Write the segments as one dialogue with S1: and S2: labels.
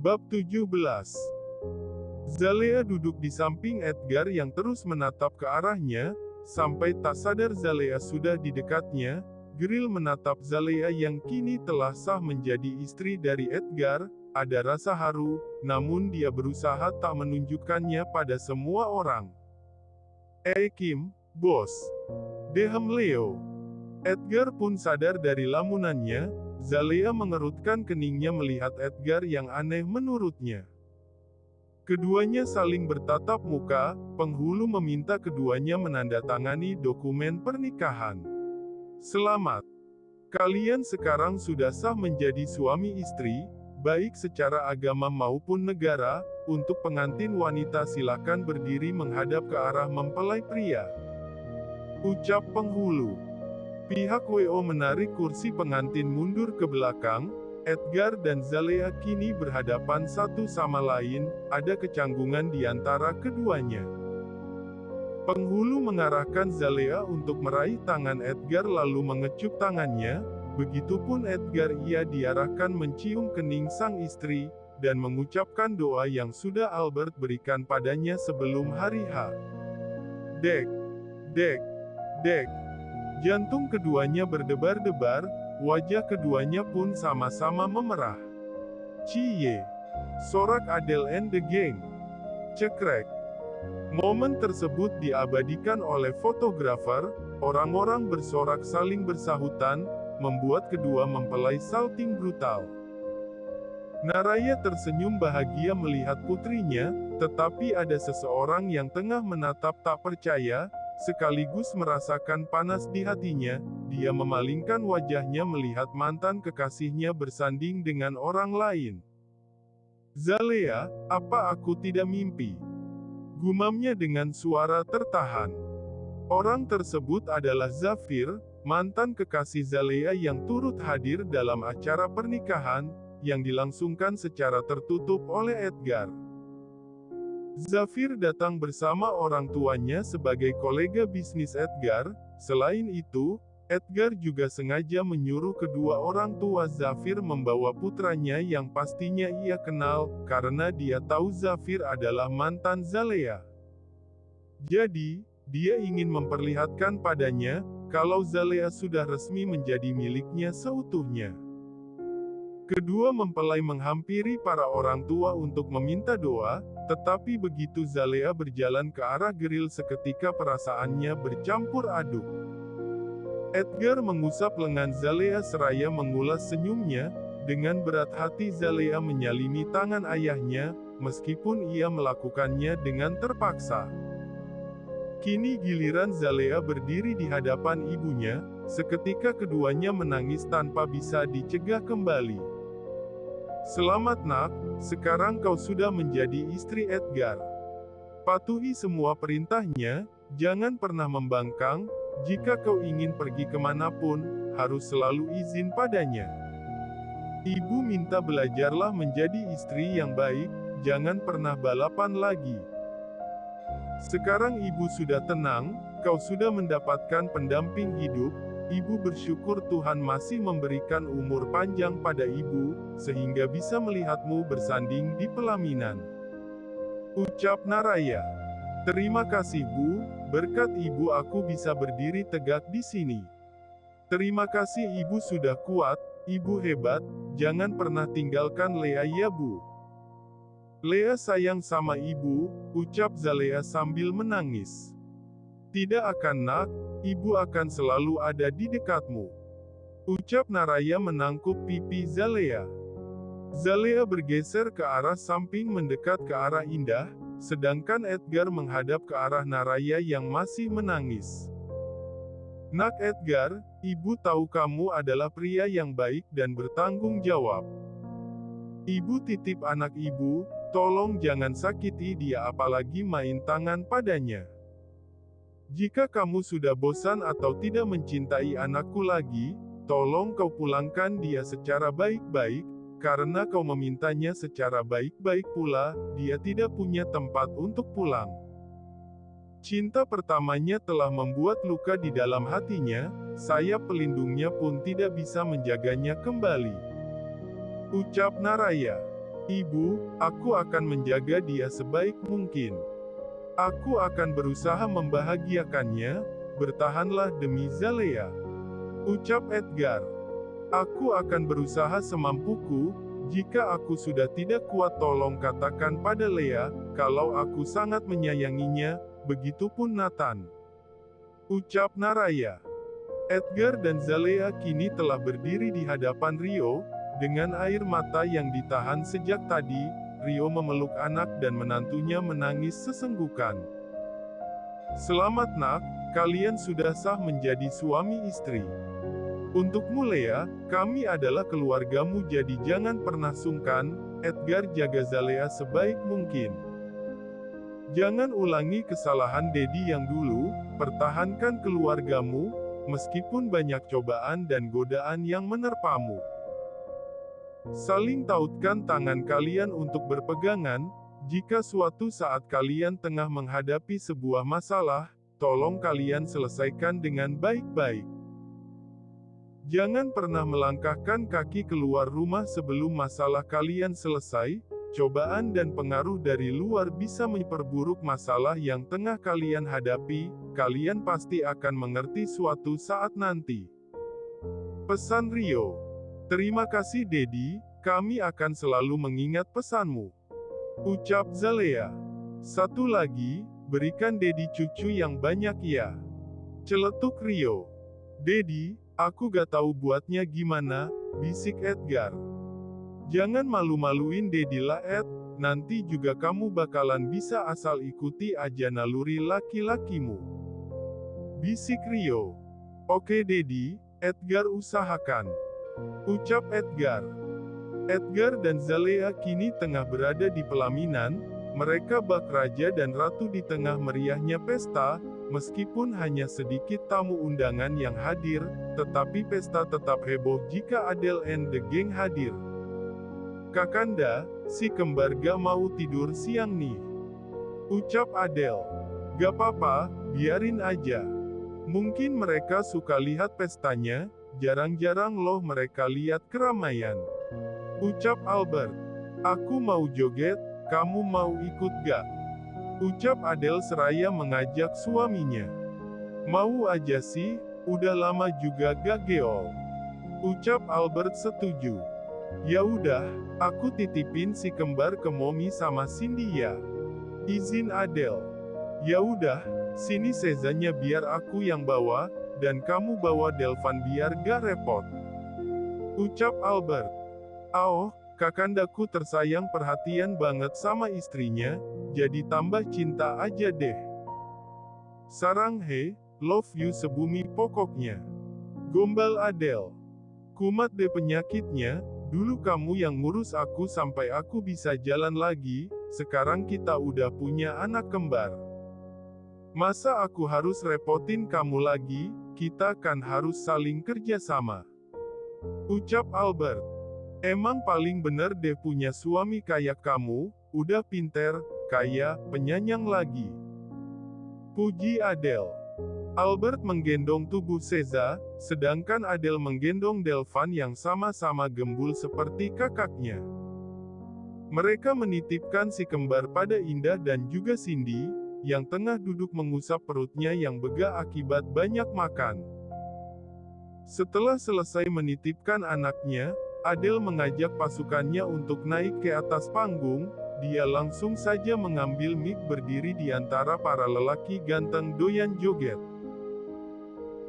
S1: Bab 17. Zalea duduk di samping Edgar yang terus menatap ke arahnya, sampai tak sadar Zalea sudah di dekatnya. Grill menatap Zalea yang kini telah sah menjadi istri dari Edgar. Ada rasa haru, namun dia berusaha tak menunjukkannya pada semua orang. Kim, bos. Dehem Leo. Edgar pun sadar dari lamunannya. Zalea mengerutkan keningnya melihat Edgar yang aneh menurutnya. Keduanya saling bertatap muka, penghulu meminta keduanya menandatangani dokumen pernikahan. Selamat. Kalian sekarang sudah sah menjadi suami istri, baik secara agama maupun negara. Untuk pengantin wanita silakan berdiri menghadap ke arah mempelai pria. Ucap penghulu. Pihak WO menarik kursi pengantin mundur ke belakang. Edgar dan Zalea kini berhadapan satu sama lain, ada kecanggungan di antara keduanya. Penghulu mengarahkan Zalea untuk meraih tangan Edgar lalu mengecup tangannya, begitupun Edgar ia diarahkan mencium kening sang istri, dan mengucapkan doa yang sudah Albert berikan padanya sebelum hari H. Dek, dek, dek. Jantung keduanya berdebar-debar, wajah keduanya pun sama-sama memerah. Cie! Sorak Adele and the Gang. Cekrek. Momen tersebut diabadikan oleh fotografer, orang-orang bersorak saling bersahutan, membuat kedua mempelai salting brutal. Naraya tersenyum bahagia melihat putrinya, tetapi ada seseorang yang tengah menatap tak percaya, sekaligus merasakan panas di hatinya. Dia memalingkan wajahnya melihat mantan kekasihnya bersanding dengan orang lain. Zalea, apa aku tidak mimpi? Gumamnya dengan suara tertahan. Orang tersebut adalah Zafir, mantan kekasih Zalea yang turut hadir dalam acara pernikahan, yang dilangsungkan secara tertutup oleh Edgar. Zafir datang bersama orang tuanya sebagai kolega bisnis Edgar. Selain itu, Edgar juga sengaja menyuruh kedua orang tua Zafir membawa putranya yang pastinya ia kenal, karena dia tahu Zafir adalah mantan Zalea. Jadi, dia ingin memperlihatkan padanya, kalau Zalea sudah resmi menjadi miliknya seutuhnya. Kedua mempelai menghampiri para orang tua untuk meminta doa, tetapi begitu Zalea berjalan ke arah grill seketika perasaannya bercampur aduk. Edgar mengusap lengan Zalea seraya mengulas senyumnya. Dengan berat hati Zalea menyalimi tangan ayahnya, meskipun ia melakukannya dengan terpaksa. Kini giliran Zalea berdiri di hadapan ibunya, seketika keduanya menangis tanpa bisa dicegah kembali. Selamat nak, sekarang kau sudah menjadi istri Edgar. Patuhi semua perintahnya, jangan pernah membangkang. Jika kau ingin pergi kemanapun, harus selalu izin padanya. Ibu minta belajarlah menjadi istri yang baik, jangan pernah balapan lagi. Sekarang ibu sudah tenang, kau sudah mendapatkan pendamping hidup. Ibu bersyukur Tuhan masih memberikan umur panjang pada ibu, sehingga bisa melihatmu bersanding di pelaminan. Ucap Naraya. Terima kasih Bu, berkat ibu aku bisa berdiri tegak di sini. Terima kasih ibu sudah kuat, ibu hebat, jangan pernah tinggalkan Lea ya Bu. Lea sayang sama ibu, ucap Zalea sambil menangis. Tidak akan nak, ibu akan selalu ada di dekatmu. Ucap Naraya menangkup pipi Zalea. Zalea bergeser ke arah samping mendekat ke arah Indah, sedangkan Edgar menghadap ke arah Naraya yang masih menangis. Nak Edgar, ibu tahu kamu adalah pria yang baik dan bertanggung jawab. Ibu titip anak ibu, tolong jangan sakiti dia apalagi main tangan padanya. Jika kamu sudah bosan atau tidak mencintai anakku lagi, tolong kau pulangkan dia secara baik-baik, karena kau memintanya secara baik-baik pula, dia tidak punya tempat untuk pulang. Cinta pertamanya telah membuat luka di dalam hatinya, sayap pelindungnya pun tidak bisa menjaganya kembali. Ucap Naraya. Ibu, aku akan menjaga dia sebaik mungkin. Aku akan berusaha membahagiakannya, bertahanlah demi Zalea. Ucap Edgar. Aku akan berusaha semampuku, jika aku sudah tidak kuat tolong katakan pada Lea, kalau aku sangat menyayanginya, begitupun Nathan. Ucap Naraya. Edgar dan Zalea kini telah berdiri di hadapan Rio, dengan air mata yang ditahan sejak tadi, Rio memeluk anak dan menantunya menangis sesenggukan. Selamat nak, kalian sudah sah menjadi suami istri. Untukmu Lea, kami adalah keluargamu jadi jangan pernah sungkan, Edgar jaga Zalea sebaik mungkin. Jangan ulangi kesalahan Dedi yang dulu, pertahankan keluargamu, meskipun banyak cobaan dan godaan yang menerpamu. Saling tautkan tangan kalian untuk berpegangan, jika suatu saat kalian tengah menghadapi sebuah masalah, tolong kalian selesaikan dengan baik-baik. Jangan pernah melangkahkan kaki keluar rumah sebelum masalah kalian selesai, cobaan dan pengaruh dari luar bisa memperburuk masalah yang tengah kalian hadapi, kalian pasti akan mengerti suatu saat nanti. Pesan Rio. Terima kasih Dedi, kami akan selalu mengingat pesanmu. Ucap Zalea. Satu lagi, berikan Dedi cucu yang banyak ya. Celetuk Rio. Dedi, aku gak tahu buatnya gimana, bisik Edgar. Jangan malu-maluin Dedi lah Ed, nanti juga kamu bakalan bisa asal ikuti aja naluri laki-lakimu. Bisik Rio. Oke Dedi, Edgar usahakan. Ucap Edgar. Edgar dan Zalea kini tengah berada di pelaminan, mereka bak raja dan ratu di tengah meriahnya pesta, meskipun hanya sedikit tamu undangan yang hadir, tetapi pesta tetap heboh jika Adele and the Gang hadir. Kakanda, si kembar gak mau tidur siang nih. Ucap Adele. Gak apa-apa, biarin aja. Mungkin mereka suka lihat pestanya, jarang-jarang loh mereka lihat keramaian. Ucap Albert. Aku mau joget, kamu mau ikut gak? Ucap Adele seraya mengajak suaminya. Mau aja sih, udah lama juga gak geol. Ucap Albert setuju. Ya udah, aku titipin si kembar ke Momi sama Cindy ya. Izin Adele. Ya udah, sini Sezanya biar aku yang bawa, dan kamu bawa Delvan biar gak repot. Ucap Albert. Oh, kakandaku tersayang perhatian banget sama istrinya, jadi tambah cinta aja deh. Sarang he, love you sebumi pokoknya. Gombal Adele. Kumat deh penyakitnya, dulu kamu yang ngurus aku sampai aku bisa jalan lagi, sekarang kita udah punya anak kembar. Masa aku harus repotin kamu lagi, kita kan harus saling kerja sama. Ucap Albert. Emang paling bener deh punya suami kayak kamu, udah pinter, kaya, penyayang lagi. Puji Adele. Albert menggendong tubuh Seza, sedangkan Adele menggendong Delvan yang sama-sama gembul seperti kakaknya. Mereka menitipkan si kembar pada Indah dan juga Cindy, yang tengah duduk mengusap perutnya yang begah akibat banyak makan. Setelah selesai menitipkan anaknya, Adele mengajak pasukannya untuk naik ke atas panggung, dia langsung saja mengambil mic berdiri di antara para lelaki ganteng doyan joget.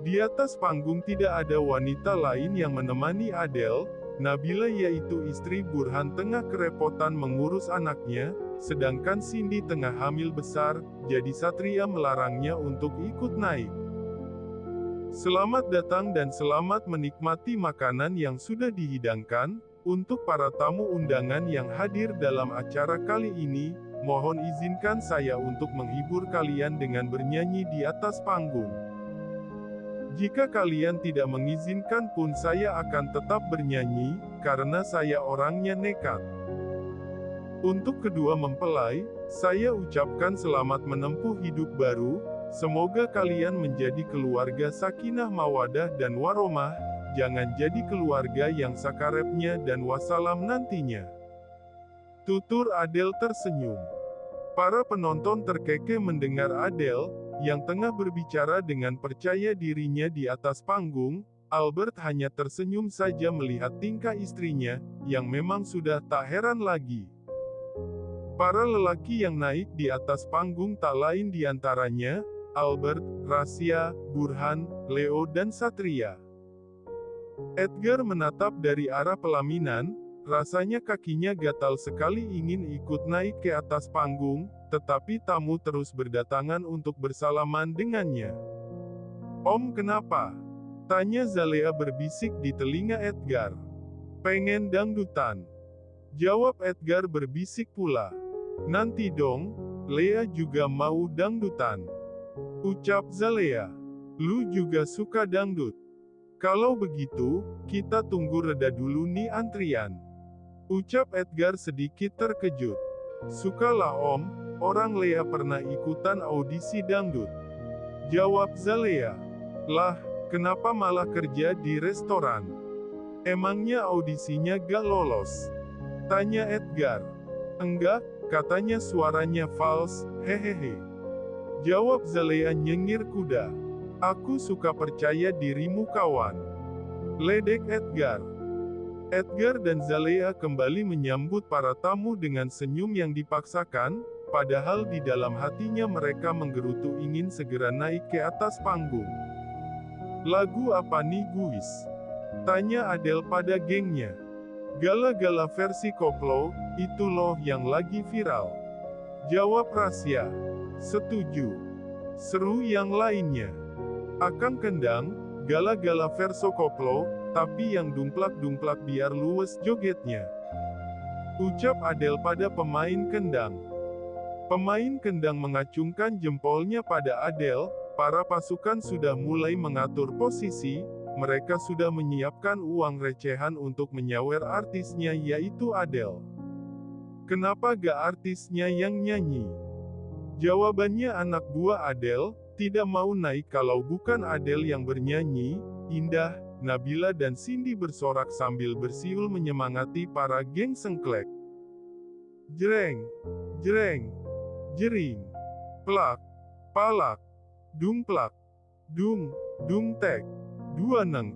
S1: Di atas panggung tidak ada wanita lain yang menemani Adele, Nabila yaitu istri Burhan tengah kerepotan mengurus anaknya, sedangkan Cindy tengah hamil besar, jadi Satria melarangnya untuk ikut naik. Selamat datang dan selamat menikmati makanan yang sudah dihidangkan. Untuk para tamu undangan yang hadir dalam acara kali ini, mohon izinkan saya untuk menghibur kalian dengan bernyanyi di atas panggung. Jika kalian tidak mengizinkan pun saya akan tetap bernyanyi, karena saya orangnya nekat. Untuk kedua mempelai, saya ucapkan selamat menempuh hidup baru. Semoga kalian menjadi keluarga sakinah mawadah dan waromah, jangan jadi keluarga yang sakarepnya dan wassalam nantinya. Tutur Adele tersenyum. Para penonton terkekeh mendengar Adele, yang tengah berbicara dengan percaya dirinya di atas panggung. Albert hanya tersenyum saja melihat tingkah istrinya, yang memang sudah tak heran lagi. Para lelaki yang naik di atas panggung tak lain diantaranya, Albert, Rasya, Burhan, Leo dan Satria. Edgar menatap dari arah pelaminan, rasanya kakinya gatal sekali ingin ikut naik ke atas panggung, tetapi tamu terus berdatangan untuk bersalaman dengannya. "Om, kenapa?" tanya Zalea berbisik di telinga Edgar. "Pengen dangdutan," jawab Edgar berbisik pula. "Nanti dong, Lea juga mau dangdutan," ucap Zalea. "Lu juga suka dangdut? Kalau begitu, kita tunggu reda dulu nih antrian," ucap Edgar sedikit terkejut. "Sukalah Om, orang Lea pernah ikutan audisi dangdut," jawab Zalea. "Lah, kenapa malah kerja di restoran? Emangnya audisinya gak lolos?" tanya Edgar. "Enggak, katanya suaranya fals, hehehe," jawab Zalea nyengir kuda. "Aku suka percaya dirimu kawan," ledek Edgar. Edgar dan Zalea kembali menyambut para tamu dengan senyum yang dipaksakan, padahal di dalam hatinya mereka menggerutu ingin segera naik ke atas panggung. "Lagu apa nih guys?" tanya Adele pada gengnya. "Gala-gala versi koplo, itu loh yang lagi viral," jawab Rasya. "Setuju," seru yang lainnya. "Akang kendang, gala-gala verso koplo, tapi yang dumplak-dumplak biar luwes jogetnya," ucap Adele pada pemain kendang. Pemain kendang mengacungkan jempolnya pada Adele. Para pasukan sudah mulai mengatur posisi, mereka sudah menyiapkan uang recehan untuk menyawer artisnya yaitu Adele. "Kenapa gak artisnya yang nyanyi?" Jawabannya anak buah Adele, "Tidak mau naik kalau bukan Adele yang bernyanyi." Indah, Nabila dan Cindy bersorak sambil bersiul menyemangati para geng sengklek. Jreng, jreng, jering, plak, palak, dumplak, dung, dungtek, dua neng.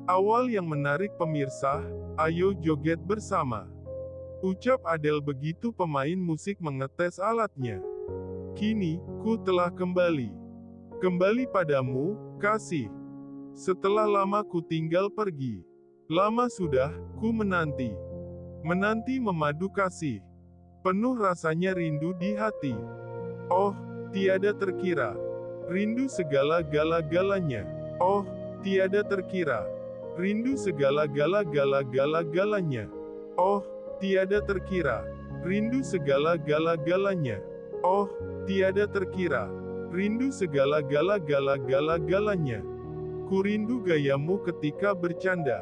S1: Awal yang menarik pemirsa, ayo joget bersama, ucap Adele begitu pemain musik mengetes alatnya. "Kini, ku telah kembali. Kembali padamu, kasih. Setelah lama ku tinggal pergi. Lama sudah, ku menanti. Menanti memadu kasih. Penuh rasanya rindu di hati. Oh, tiada terkira. Rindu segala-gala-galanya. Oh, tiada terkira. Rindu segala-gala-gala-gala-galanya. Oh, tiada terkira. Rindu segala-gala-galanya. Oh, tiada terkira. Rindu segala-gala-gala-gala-galanya. Ku rindu gayamu ketika bercanda.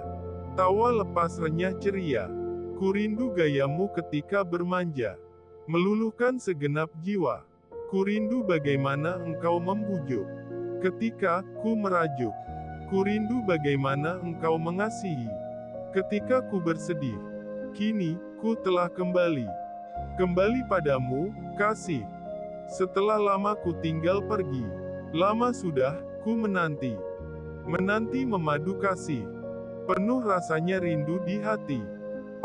S1: Tawa lepas renyah ceria. Ku rindu gayamu ketika bermanja. Meluluhkan segenap jiwa. Ku rindu bagaimana engkau membujuk. Ketika ku merajuk. Ku rindu bagaimana engkau mengasihi. Ketika ku bersedih. Kini, ku telah kembali. Kembali padamu, kasih. Setelah lama ku tinggal pergi. Lama sudah, ku menanti. Menanti memadu kasih. Penuh rasanya rindu di hati.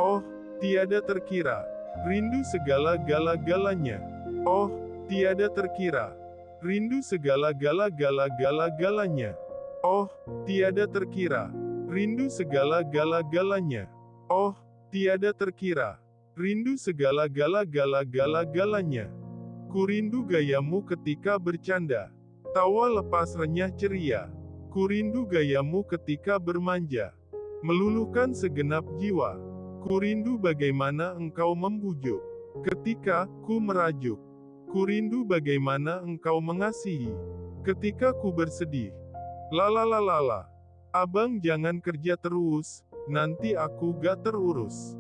S1: Oh, tiada terkira. Rindu segala-gala-galanya. Oh, tiada terkira. Rindu segala-gala-gala-gala-galanya. Oh, tiada terkira. Rindu segala-gala-galanya. Oh, tiada terkira. Rindu segala-gala-gala-gala-galanya. Ku rindu gayamu ketika bercanda. Tawa lepas renyah ceria. Ku rindu gayamu ketika bermanja. Meluluhkan segenap jiwa. Ku rindu bagaimana engkau membujuk. Ketika ku merajuk. Ku rindu bagaimana engkau mengasihi. Ketika ku bersedih. Lalalalala. Abang jangan kerja terus, nanti aku gak terurus.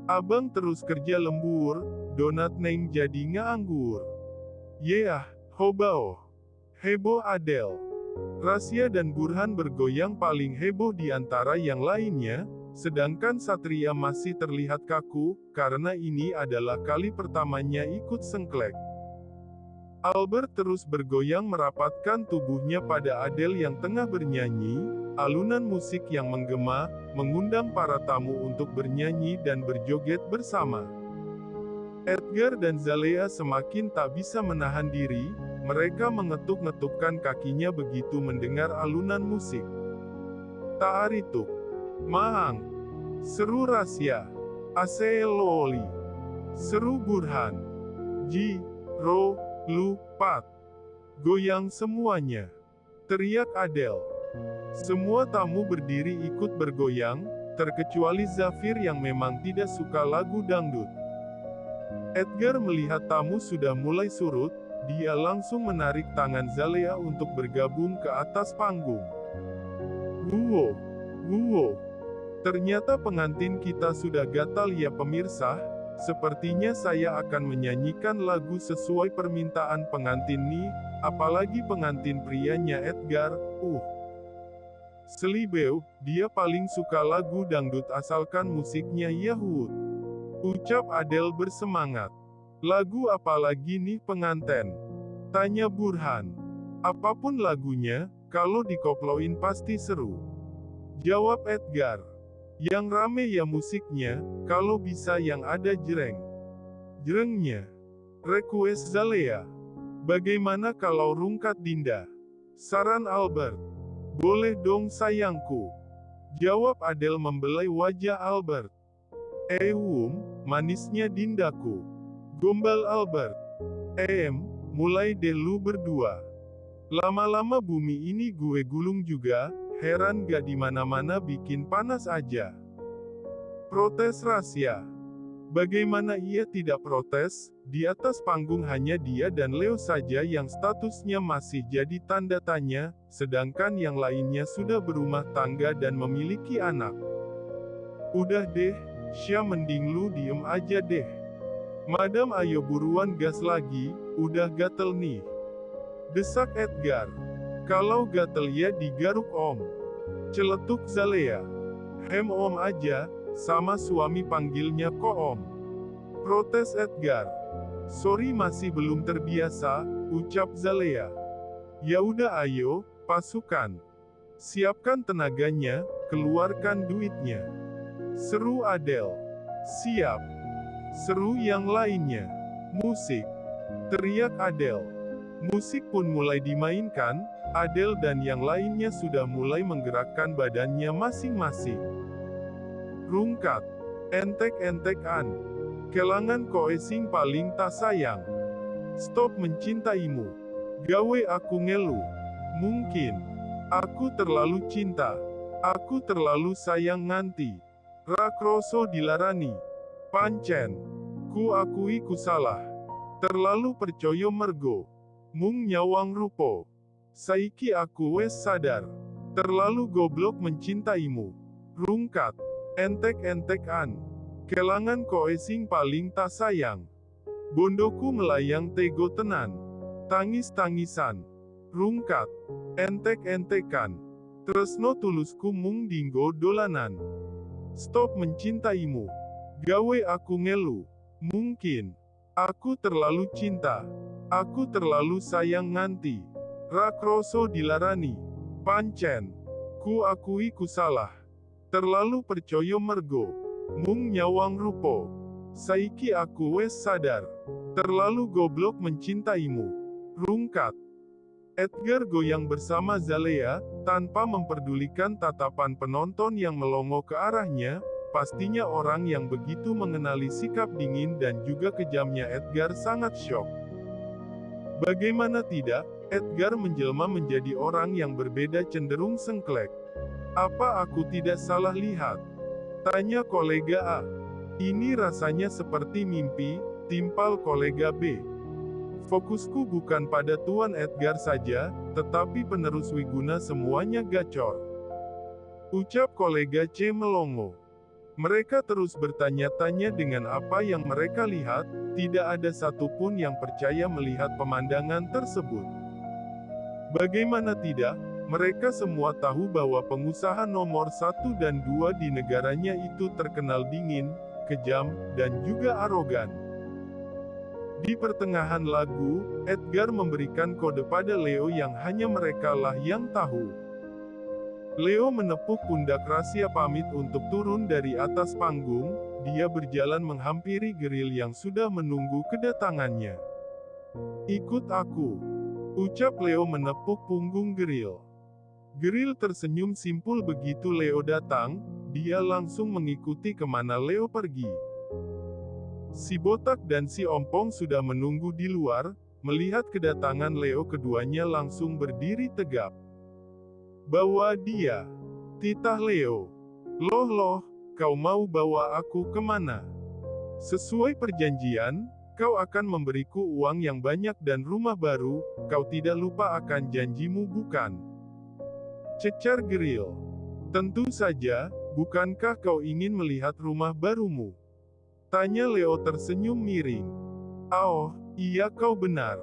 S1: Abang terus kerja lembur, donat neng jadi nganggur. Yeah, hobao. Heboh Adele. Rasya dan Burhan bergoyang paling heboh di antara yang lainnya. Sedangkan Satria masih terlihat kaku, karena ini adalah kali pertamanya ikut sengklek. Albert terus bergoyang merapatkan tubuhnya pada Adele yang tengah bernyanyi. Alunan musik yang menggema, mengundang para tamu untuk bernyanyi dan berjoget bersama. Edgar dan Zalea semakin tak bisa menahan diri, mereka mengetuk-ngetukkan kakinya begitu mendengar alunan musik. Taarituk, Mahang, seru Rasya, Aseeloli, seru Burhan, Ji, Ro, Lu, Pat. Goyang semuanya, teriak Adele. Semua tamu berdiri ikut bergoyang, terkecuali Zafir yang memang tidak suka lagu dangdut. Edgar melihat tamu sudah mulai surut, dia langsung menarik tangan Zalea untuk bergabung ke atas panggung. Wuo, wuo. Ternyata pengantin kita sudah gatal ya pemirsa, sepertinya saya akan menyanyikan lagu sesuai permintaan pengantin nih, apalagi pengantin prianya Edgar, Selibeu, dia paling suka lagu dangdut asalkan musiknya Yahoo. Ucap Adele bersemangat. Lagu apa lagi nih penganten? Tanya Burhan. Apapun lagunya, kalau dikoploin pasti seru. Jawab Edgar. Yang rame ya musiknya, kalau bisa yang ada jerengnya. Request Zalea. Bagaimana kalau rungkat Dinda? Saran Albert. Boleh dong sayangku. Jawab Adele membelai wajah Albert. Manisnya Dindaku. Gombal Albert. Mulai deh lu berdua. Lama-lama bumi ini gue gulung juga, heran gak dimana-mana bikin panas aja. Protes Rasya. Bagaimana ia tidak protes, di atas panggung hanya dia dan Leo saja yang statusnya masih jadi tanda tanya, sedangkan yang lainnya sudah berumah tangga dan memiliki anak. Udah deh, Syah mending lu diem aja deh. Madam ayo buruan gas lagi, udah gatel nih. Desak Edgar. Kalau gatel ya digaruk om. Celetuk Zalea. Om aja, sama suami panggilnya kok om. Protes Edgar. Sorry masih belum terbiasa, ucap Zalea. Ya udah ayo, pasukan. Siapkan tenaganya, keluarkan duitnya. Seru Adele. Siap. Seru yang lainnya. Musik. Teriak Adele. Musik pun mulai dimainkan, Adele dan yang lainnya sudah mulai menggerakkan badannya masing-masing. Rungkat. Entek-entekan. Kelangan koesing paling tak sayang. Stop mencintaimu. Gawe aku ngelu. Mungkin. Aku terlalu cinta. Aku terlalu sayang nganti. Rakroso dilarani. Pancen. Ku akui ku salah. Terlalu percoyo mergo. Mung nyawang rupo. Saiki aku wes sadar. Terlalu goblok mencintaimu. Rungkat. Entek-entekan. Kelangan koesing paling tak sayang. Bondoku melayang tego tenan. Tangis-tangisan. Rungkat. Entek-entekan. Tresno tulusku mung dinggo dolanan. Stop mencintaimu. Gawe aku ngelu. Mungkin. Aku terlalu cinta. Aku terlalu sayang nganti. Rakroso dilarani. Pancen. Ku akui ku salah. Terlalu percoyo mergo. Mung nyawang rupo. Saiki aku wes sadar. Terlalu goblok mencintaimu. Rungkat. Edgar goyang bersama Zalea, tanpa memperdulikan tatapan penonton yang melongo ke arahnya, pastinya orang yang begitu mengenali sikap dingin dan juga kejamnya Edgar sangat syok. Bagaimana tidak, Edgar menjelma menjadi orang yang berbeda cenderung sengklek. Apa aku tidak salah lihat? Tanya kolega A. Ini rasanya seperti mimpi, timpal kolega B. Fokusku bukan pada Tuan Edgar saja, tetapi penerus Wiguna semuanya gacor. Ucap kolega C melongo. Mereka terus bertanya-tanya dengan apa yang mereka lihat, tidak ada satupun yang percaya melihat pemandangan tersebut. Bagaimana tidak, Mereka semua tahu bahwa pengusaha nomor 1 dan 2 di negaranya itu terkenal dingin, kejam, dan juga arogan. Di pertengahan lagu, Edgar memberikan kode pada Leo yang hanya merekalah yang tahu. Leo menepuk pundak Rasya pamit untuk turun dari atas panggung. Dia berjalan menghampiri Geril yang sudah menunggu kedatangannya. "Ikut aku," ucap Leo menepuk punggung Geril. Geril tersenyum simpul begitu Leo datang, dia langsung mengikuti kemana Leo pergi. Si Botak dan si Ompong sudah menunggu di luar, melihat kedatangan Leo keduanya langsung berdiri tegap. "Bawa dia," titah Leo. Loh, kau mau bawa aku kemana? Sesuai perjanjian, kau akan memberiku uang yang banyak dan rumah baru, kau tidak lupa akan janjimu bukan? Cecar Geril. "Tentu saja, bukankah kau ingin melihat rumah barumu?" tanya Leo tersenyum miring. "Oh, iya kau benar.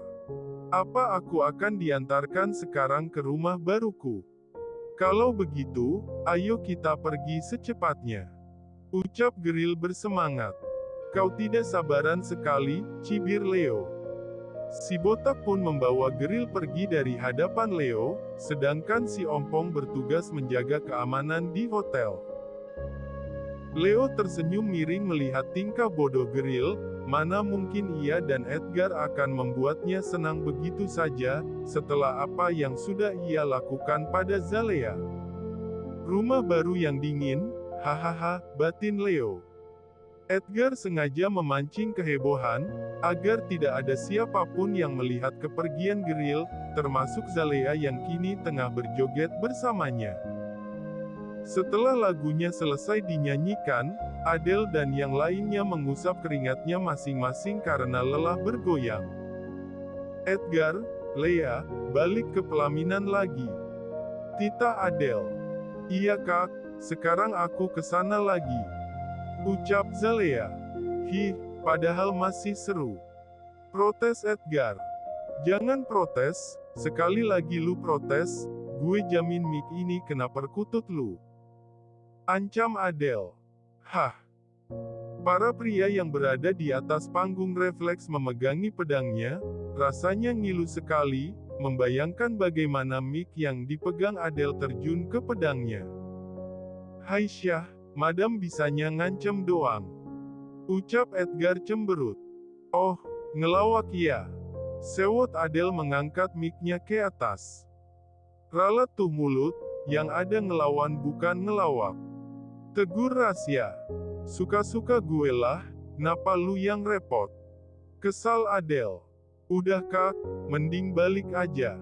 S1: Apa aku akan diantarkan sekarang ke rumah baruku? Kalau begitu, ayo kita pergi secepatnya," ucap Geril bersemangat. "Kau tidak sabaran sekali," cibir Leo. Si Botak pun membawa Geril pergi dari hadapan Leo, sedangkan si Ompong bertugas menjaga keamanan di hotel. Leo tersenyum miring melihat tingkah bodoh Geril, mana mungkin ia dan Edgar akan membuatnya senang begitu saja, setelah apa yang sudah ia lakukan pada Zalea. "Rumah baru yang dingin, hahaha," batin Leo. Edgar sengaja memancing kehebohan, agar tidak ada siapapun yang melihat kepergian Geril, termasuk Zalea yang kini tengah berjoget bersamanya. Setelah lagunya selesai dinyanyikan, Adele dan yang lainnya mengusap keringatnya masing-masing karena lelah bergoyang. "Edgar, Lea, balik ke pelaminan lagi," titah Adele. "Iya kak, sekarang aku ke sana lagi," ucap Zalea. Padahal masih seru," protes Edgar. "Jangan protes, sekali lagi lu protes, gue jamin mic ini kena perkutut lu," ancam Adele. Para pria yang berada di atas panggung refleks memegangi pedangnya, rasanya ngilu sekali, membayangkan bagaimana mic yang dipegang Adele terjun ke pedangnya. "Haisyah, madam bisanya ngancem doang," ucap Edgar cemberut. "Oh, ngelawak ya?" sewot Adele mengangkat mic-nya ke atas. "Ralat tuh mulut, yang ada ngelawan bukan ngelawak," tegur Rasya. "Suka-suka gue lah, napa lu yang repot?" kesal Adele. "Udah kak, mending balik aja.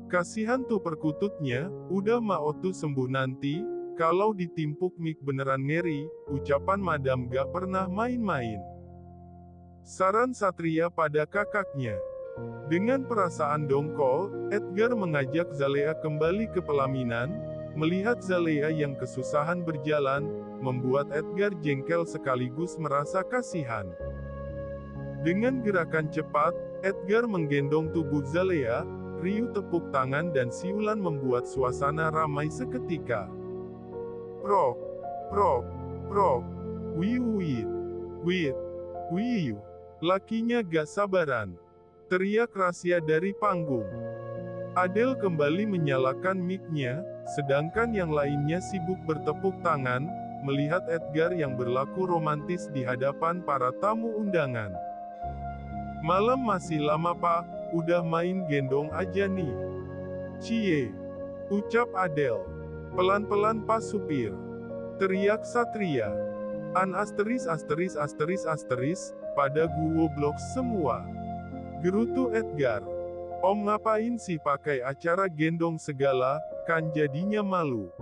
S1: Kasihan tuh perkututnya, udah mau tuh sembuh nanti, kalau ditimpuk mic beneran ngeri," ucapan madam gak pernah main-main. Saran Satria pada kakaknya. Dengan perasaan dongkol, Edgar mengajak Zalea kembali ke pelaminan. Melihat Zalea yang kesusahan berjalan, membuat Edgar jengkel sekaligus merasa kasihan. Dengan gerakan cepat, Edgar menggendong tubuh Zalea, riuh tepuk tangan dan siulan membuat suasana ramai seketika. Prok, prok, prok, wiuwit, wit, wiu. Lakinya gak sabaran, teriak Rasya dari panggung. Adele kembali menyalakan mic-nya, sedangkan yang lainnya sibuk bertepuk tangan, melihat Edgar yang berlaku romantis di hadapan para tamu undangan. "Malam masih lama pak, udah main gendong aja nih. Cie," ucap Adele. "Pelan-pelan pak supir," teriak Satria. Pada goblok semua," gerutu Edgar. "Om ngapain sih pakai acara gendong segala, kan jadinya malu,"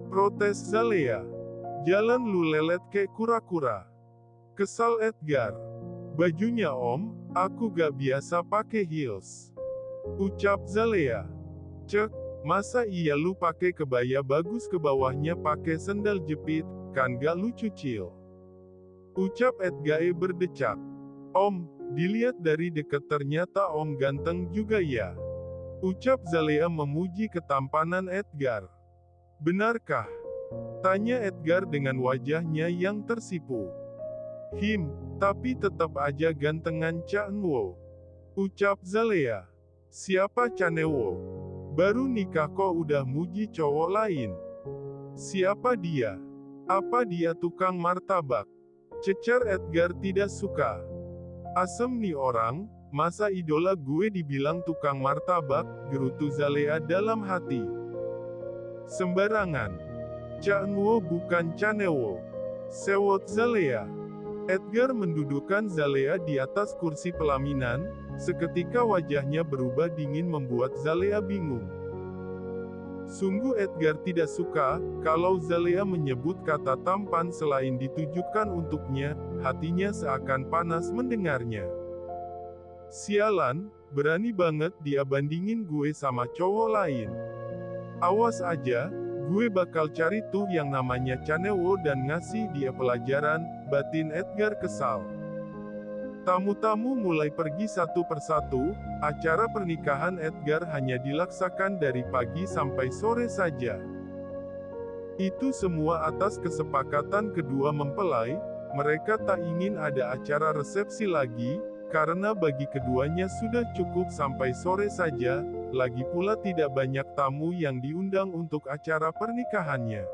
S1: protes Zalea. "Jalan lu lelet kayak kura-kura," kesal Edgar. "Bajunya om, aku gak biasa pakai heels," ucap Zalea. "Cek, masa iya lu pakai kebaya bagus ke bawahnya pakai sendal jepit, kan gak lucu cil," ucap Edgar berdecak. "Om, dilihat dari deket ternyata om ganteng juga ya," Ucap Zalea memuji ketampanan Edgar. Benarkah? Tanya Edgar dengan wajahnya yang tersipu. Tapi tetap aja gantengan Chanwo. Ucap Zalea. Siapa Chanwo? Baru nikah kok udah muji cowok lain. Siapa dia? Apa dia tukang martabak? Cecar Edgar tidak suka. Asem nih orang, masa idola gue dibilang tukang martabak, gerutu Zalea dalam hati. Sembarangan. Chanwo bukan Chanewo. Sewot Zalea. Edgar mendudukkan Zalea di atas kursi pelaminan, seketika wajahnya berubah dingin membuat Zalea bingung. Sungguh Edgar tidak suka, kalau Zalea menyebut kata tampan selain ditujukan untuknya, hatinya seakan panas mendengarnya. Sialan, berani banget dia bandingin gue sama cowok lain. Awas aja, gue bakal cari tuh yang namanya Chanewo dan ngasih dia pelajaran, batin Edgar kesal. Tamu-tamu mulai pergi satu persatu, acara pernikahan Edgar hanya dilaksakan dari pagi sampai sore saja. Itu semua atas kesepakatan kedua mempelai, mereka tak ingin ada acara resepsi lagi, karena bagi keduanya sudah cukup sampai sore saja, lagi pula tidak banyak tamu yang diundang untuk acara pernikahannya.